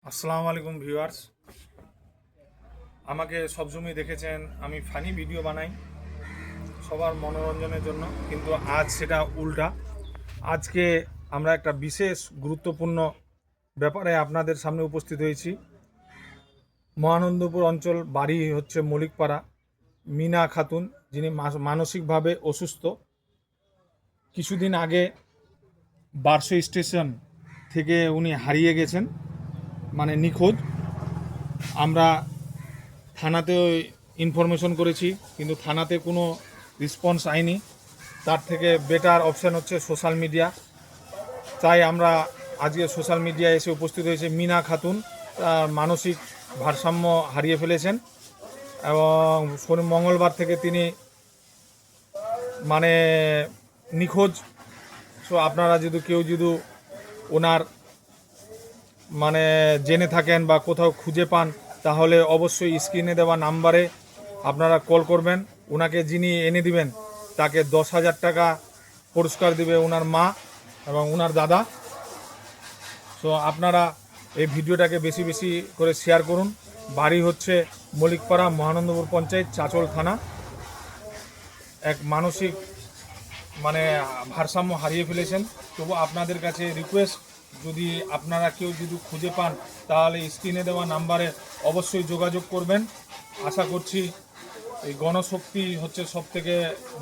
আসসালামু আলাইকুম ভিউয়ার্স। আমাকে সবসময় দেখেছেন আমি ফানি ভিডিও বানাই সবার মনোরঞ্জনের জন্য, কিন্তু আজ সেটা উল্টা। আজকে আমরা একটা বিশেষ গুরুত্বপূর্ণ ব্যাপারে আপনাদের সামনে উপস্থিত হয়েছি। মহানন্দপুর অঞ্চল, বাড়ি হচ্ছে মলিকপাড়া। মিনা খাতুন, যিনি মানসিকভাবে অসুস্থ, কিছুদিন আগে বারসই স্টেশন থেকে উনি হারিয়ে গেছেন, মানে নিখোঁজ। আমরা থানাতেও ইনফরমেশন করেছি, কিন্তু থানাতে কোনো রেসপন্স আইনি। তার থেকে বেটার অপশান হচ্ছে সোশ্যাল মিডিয়া। তাই আমরা আজকে সোশ্যাল মিডিয়ায় এসে উপস্থিত হয়েছে। মিনা খাতুন মানসিক ভারসাম্য হারিয়ে ফেলেছেন এবং মঙ্গলবার থেকে তিনি মানে নিখোঁজ। সো আপনারা যদি কেউ ওনার মানে জেনে থাকেন বা কোথাও খুঁজে পান, তাহলে অবশ্যই স্ক্রিনে দেওয়া নাম্বারে আপনারা কল করবেন। ওনাকে যিনি এনে দিবেন তাকে 10,000 টাকা পুরস্কার দিবে ওনার মা এবং ওনার দাদা। সো আপনারা এই ভিডিওটাকে বেশি বেশি করে শেয়ার করুন। বাড়ি হচ্ছে মলিকপাড়া, মহানন্দপুর পঞ্চায়েত, চাঁচল থানা। এক মানসিক মানে ভারসাম্য হারিয়ে ফেলেছেন। তবু আপনাদের কাছে রিকোয়েস্ট, যদি আপনারা কেউ খুঁজে পান, তাহলে স্ক্রিনে দেওয়া নাম্বারে অবশ্যই যোগাযোগ করবেন। আশা করছি এই গণশক্তি হচ্ছে সবথেকে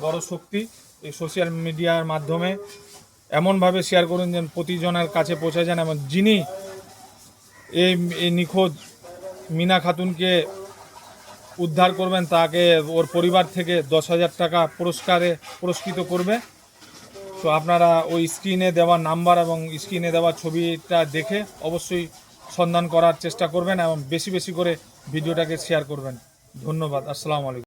বড় শক্তি। এই সোশ্যাল মিডিয়ার মাধ্যমে এমনভাবে শেয়ার করুন যেন প্রতিজনের কাছে পৌঁছে যান, এবং যিনি এই নিখোঁজ মিনা খাতুনকে উদ্ধার করবেন তাকে ওর পরিবার থেকে 10,000 টাকা পুরস্কৃত করবে। তো আপনারা ওই স্ক্রিনে দেওয়া নাম্বার এবং স্ক্রিনে দেওয়া ছবিটা দেখে অবশ্যই সন্ধান করার চেষ্টা করবেন এবং বেশি বেশি করে ভিডিওটাকে শেয়ার করবেন। ধন্যবাদ। আসসালামু আলাইকুম।